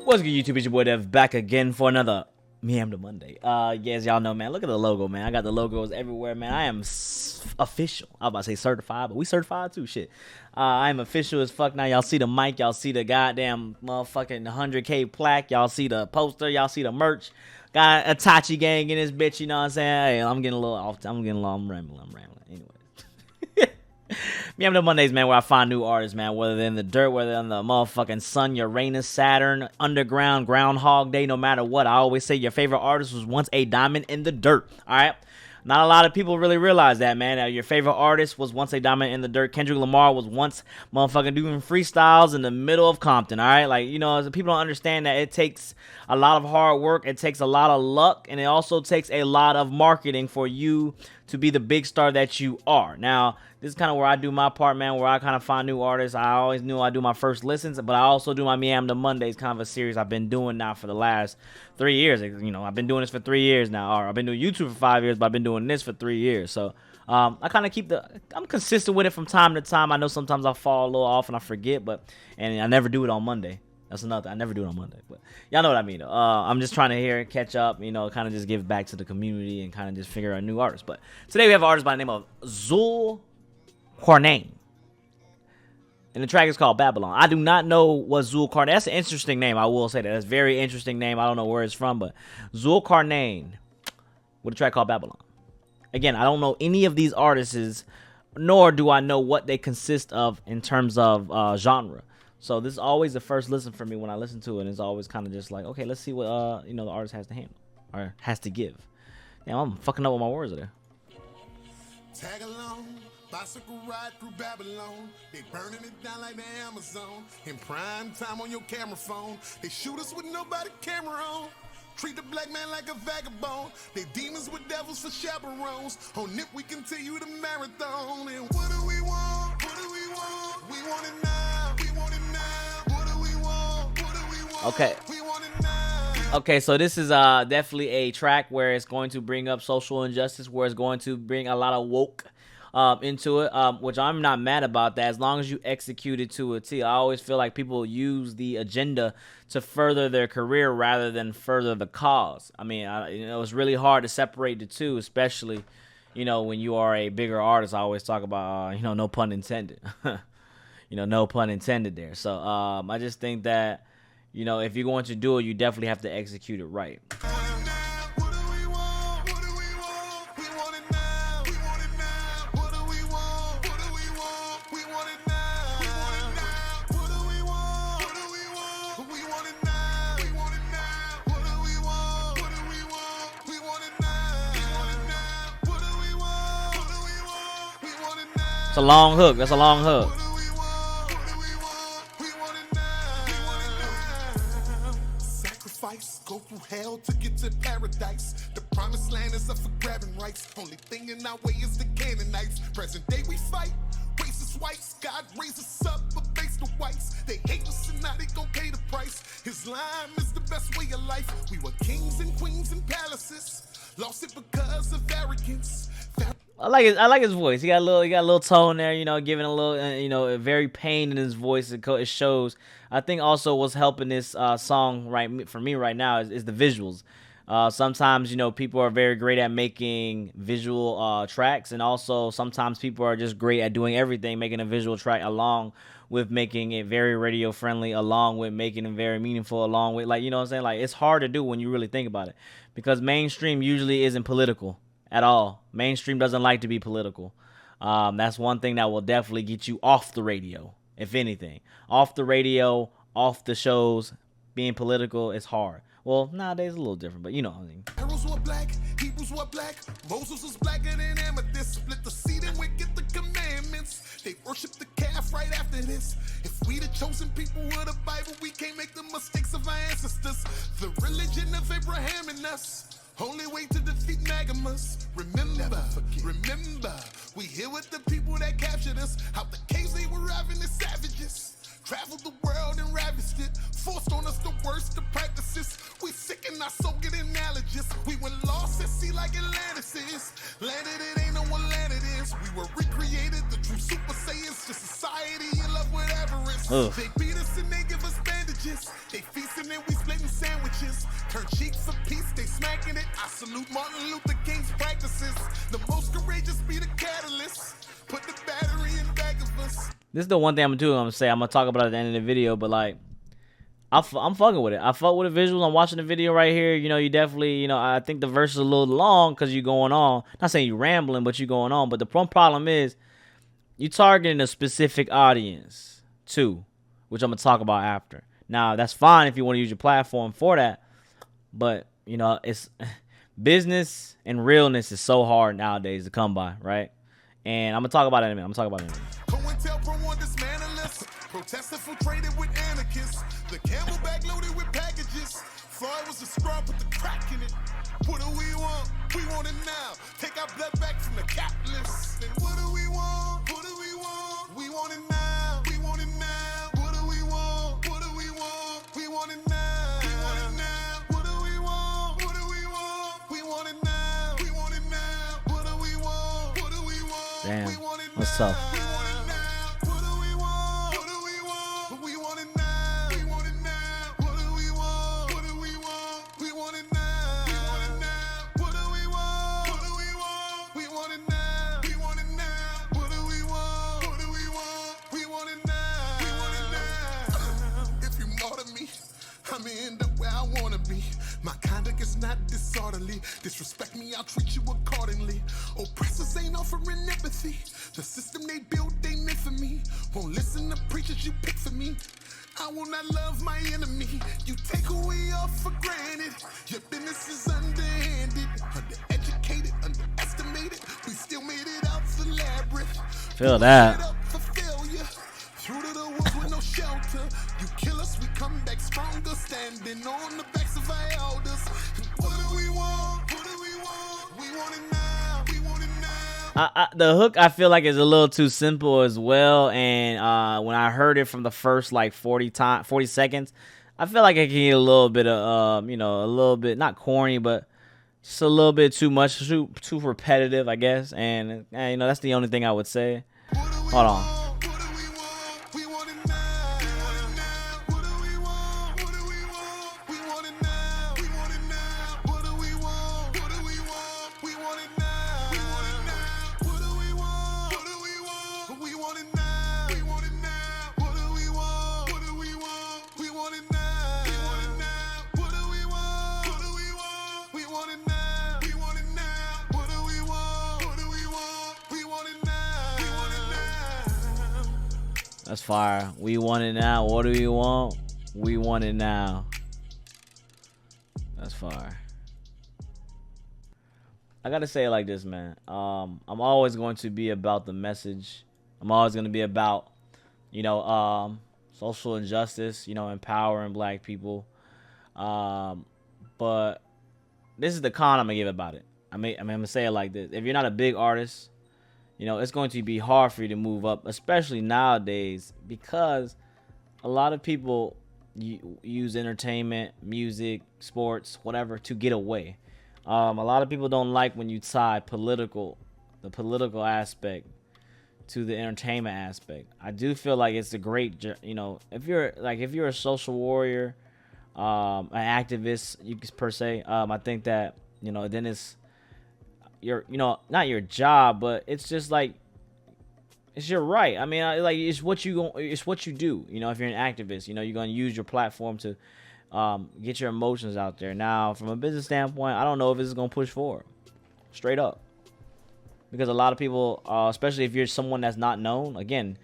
What's good, YouTube? It's your boy Dev back again for another Meamda Monday. Yes, y'all know, man. Look at the logo, man. I got the logos everywhere, man. I am official. I was about to say certified, but we certified too. Shit. I am official as fuck now. Y'all see the mic. Y'all see the goddamn motherfucking 100K plaque. Y'all see the poster. Y'all see the merch. Got a Tachi gang in this bitch. You know what I'm saying? Hey, I'm getting a little off. I'm rambling. Anyway. Meamda Mondays, man, where I find new artists, man, whether they're in the dirt, whether they're in the motherfucking sun, Uranus, Saturn, underground, Groundhog Day, no matter what. I always say your favorite artist was once a diamond in the dirt, all right? Not a lot of people really realize that, man. Your favorite artist was once a diamond in the dirt. Kendrick Lamar was once motherfucking doing freestyles in the middle of Compton, all right? Like, you know, people don't understand that it takes a lot of hard work. It takes a lot of luck, and it also takes a lot of marketing for you to be the big star that you are. Now, this is kind of where I do my part, man, where I kind of find new artists. I always knew I do my first listens, but I also do my Meamda Mondays, kind of a series I've been doing now for the last 3 years. You know, I've been doing this for 3 years now, or I've been doing YouTube for 5 years, but I've been doing this for 3 years. So I kind of I'm consistent with it from time to time. I know sometimes I fall a little off and I forget, and I never do it on Monday. That's another thing. I never do it on Monday, but y'all know what I mean, though. I'm just trying to catch up, you know, kind of just give back to the community and kind of just figure out new artists. But today we have an artist by the name of Zul-Qarnain, and the track is called Babylon. I do not know what Zul-Qarnain. That's an interesting name. I will say that. That's a very interesting name. I don't know where it's from, but Zul-Qarnain with a track called Babylon. Again, I don't know any of these artists, nor do I know what they consist of in terms of genre. So this is always the first listen for me when I listen to it. It's always kind of just like, okay, let's see what you know, the artist has to handle or has to give. Damn, I'm fucking up with my words there. Tag along, bicycle ride through Babylon. They burning it down like the Amazon. In prime time on your camera phone. They shoot us with nobody camera on. Treat the black man like a vagabond. They demons with devils for chaperones. On Nip we continue the marathon. And what do we want? What do we want? We want it now. We want it now. What do we want? What do we want? Okay. We want it now. Okay, so this is definitely a track where it's going to bring up social injustice, where it's going to bring a lot of woke into it, which I'm not mad about that as long as you execute it to a T. I always feel like people use the agenda to further their career rather than further the cause. I mean, you know, it's really hard to separate the two, especially, you know, when you are a bigger artist. I always talk about, you know, no pun intended. You know, no pun intended there. So I just think that, you know, if you're going to do it, you definitely have to execute it right. It's a long hook. That's a long hook. Sacrifice, go through hell to get to paradise. The promised land is up for grabbing rights. Only thing in our way is the Canaanites. Present day we fight. Racist whites, God raised us up, but face the whites. They hate us and now they gon' pay the price. Islam is the best way of life. We were kings and queens and palaces. Lost it because of arrogance. I like his voice. He got a little tone there, you know, giving a little, you know, very pain in his voice. It shows. I think also what's helping this song right for me right now is the visuals. Sometimes, you know, people are very great at making visual tracks, and also sometimes people are just great at doing everything, making a visual track along with making it very radio friendly, along with making it very meaningful, along with, like, you know what I'm saying? Like, it's hard to do when you really think about it, because mainstream usually isn't political at all. Mainstream doesn't like to be political. That's one thing that will definitely get you off the radio, if anything. Off the radio, off the shows, being political is hard. Well, nowadays it's a little different, but you know what I mean. Arrows were black, Hebrews were black, Moses was blacker than amethyst. Split the seed and we get the commandments. They worship the calf right after this. If we the chosen people of the Bible, we can't make the mistakes of our ancestors. The religion of Abraham and us. Only way to defeat Magamus. Remember, we here with the people that captured us. Out the caves they were ravenous savages. Traveled the world and ravished it. Forced on us the worst of practices. We sick and our soul get analogous. We went lost at sea like Atlantis is. Landed it ain't no one landed is. We were recreated, the true Super Saiyans. To society in love with avarice. They beat us and they give us bandages. They feasting and we may just be the catalyst. Put the battery in back of us. This is the one thing I'm gonna say. I'm gonna talk about it at the end of the video, but like, I'm fucking with it. I fuck with the visuals. I'm watching the video right here. You know, you definitely, you know, I think the verse is a little long because you going on. Not saying you rambling, but you going on. But the problem is, you targeting a specific audience too, which I'm gonna talk about after. Now, that's fine if you want to use your platform for that, but you know, it's business and realness is so hard nowadays to come by, right? And I'm gonna talk about it in a minute. Protest infiltrated with anarchists. The Camelback loaded with packages. Floyd was a scrub with the crack in it. What do we want? We want it now. Take our blood back from the capitalists. And what do we want? What do we want? We want it now. We want it now. What do we want? What do we want? We want it now. We want it now. What do we want? What do we want? We want it now. We want it now. What do we want? What do we want? Damn, we want it what's now. up? I'ma end up where I wanna be. My conduct is not disorderly. Disrespect me, I'll treat you accordingly. Oppressors ain't offering empathy. The system they built, they meant for me. Won't listen to preachers you pick for me. I will not love my enemy. You take who we are for granted. Your business is underhanded, undereducated, underestimated. We still made it out the labyrinth. Feel that. Through to the woods with no shelter. You kill us, we come back stronger. Standing on the backs of our elders. What do we want? What do we want? We want it now. We want it now. The hook I feel like is a little too simple as well. And when I heard it from the first like 40 seconds, I feel like it can get a little bit of you know, a little bit not corny, but just a little bit too much, too repetitive, I guess. And you know, that's the only thing I would say. Hold on. That's fire. We want it now. What do we want? We want it now. That's fire. I gotta say it like this, man. I'm always going to be about the message. I'm always going to be about, you know, social injustice, you know, empowering black people. But this is the con I'm gonna give about it. I'm gonna say it like this. If you're not a big artist, you know, it's going to be hard for you to move up, especially nowadays, because a lot of people use entertainment, music, sports, whatever, to get away. A lot of people don't like when you tie the political aspect to the entertainment aspect. I do feel like it's a great, you know, if you're a social warrior, an activist, you could per se, I think that, you know, then it's your, you know, not your job, but it's just like, it's your right. I mean, like, it's what you do. You know, if you're an activist, you know, you're gonna use your platform to get your emotions out there. Now, from a business standpoint, I don't know if this is gonna push forward, straight up, because a lot of people, especially if you're someone that's not known, again,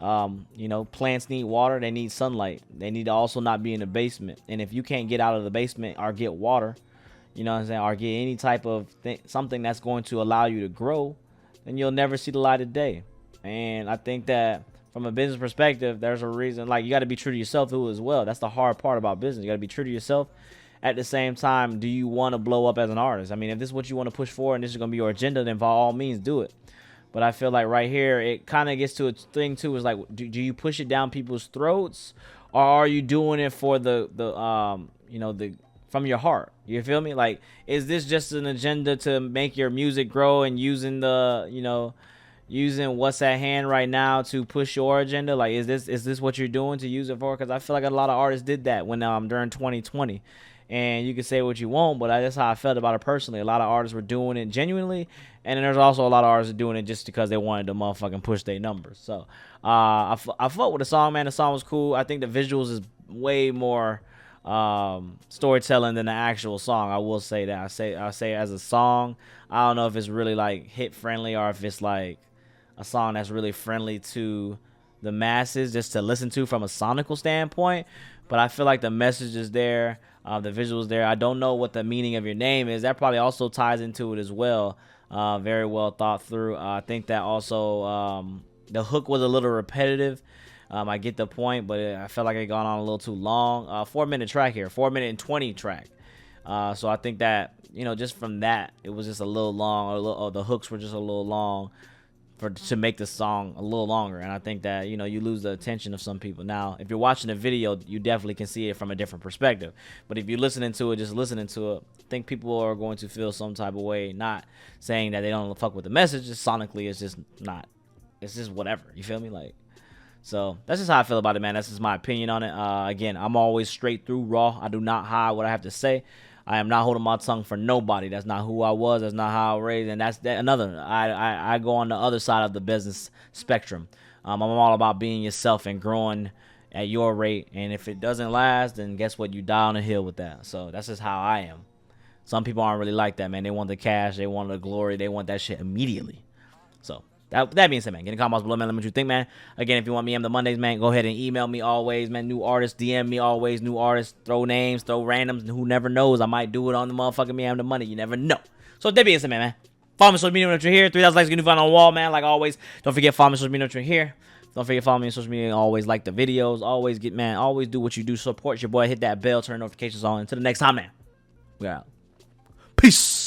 you know, plants need water, they need sunlight, they need to also not be in the basement. And if you can't get out of the basement or get water, you know what I'm saying, or get any type of something that's going to allow you to grow, then you'll never see the light of day. And I think that from a business perspective, there's a reason, like, you got to be true to yourself too as well. That's the hard part about business. You got to be true to yourself. At the same time, do you want to blow up as an artist? I mean, if this is what you want to push forward and this is going to be your agenda, then by all means do it. But I feel like right here, it kind of gets to a thing too, is like, do you push it down people's throats, or are you doing it for the you know, from your heart? You feel me? Like, is this just an agenda to make your music grow and using the, you know, using what's at hand right now to push your agenda? Like, is this what you're doing to use it for? Because I feel like a lot of artists did that when during 2020. And you can say what you want, but that's how I felt about it personally. A lot of artists were doing it genuinely, and then there's also a lot of artists doing it just because they wanted to motherfucking push their numbers. So I fought with the song, man. The song was cool. I think the visuals is way more storytelling than the actual song. I will say that. I say as a song, I don't know if it's really like hit friendly or if it's like a song that's really friendly to the masses just to listen to from a sonical standpoint. But I feel like the message is there. The visuals there. I don't know what the meaning of your name is. That probably also ties into it as well. Very well thought through. I think that also the hook was a little repetitive. I get the point, but I felt like it gone on a little too long. 4-minute track here, 4-minute and 20 track. So I think that, just from that, it was just a little long. The hooks were just a little long to make the song a little longer. And I think that, you lose the attention of some people. Now, if you're watching the video, you definitely can see it from a different perspective. But if you're listening to it, just listening to it, I think people are going to feel some type of way, not saying that they don't fuck with the message. Just sonically, it's just not. It's just whatever. You feel me? So that's just how I feel about it, man. That's just my opinion on it. Again, I'm always straight through raw. I do not hide what I have to say. I am not holding my tongue for nobody. That's not who I was. That's not how I was raised. And that's another. I go on the other side of the business spectrum. I'm all about being yourself and growing at your rate. And if it doesn't last, then guess what? You die on the hill with that. So that's just how I am. Some people aren't really like that, man. They want the cash. They want the glory. They want that shit immediately. So that being said, man, get in the comments below, man. Let me know what you think, man. Again, if you want Meamda Mondays, man, go ahead and email me always, man. New artists, DM me always. New artists, throw names, throw randoms. Who never knows? I might do it on the motherfucking Meamda Monday. You never know. So that being said, man. Follow me on social media when you're here. 3,000 likes get new find on the wall, man. Like always. Don't forget follow me on social media when you're here. Don't forget follow me on social media and always like the videos. Always always do what you do. Support your boy. Hit that bell. Turn notifications on. Until the next time, man. We're out. Peace.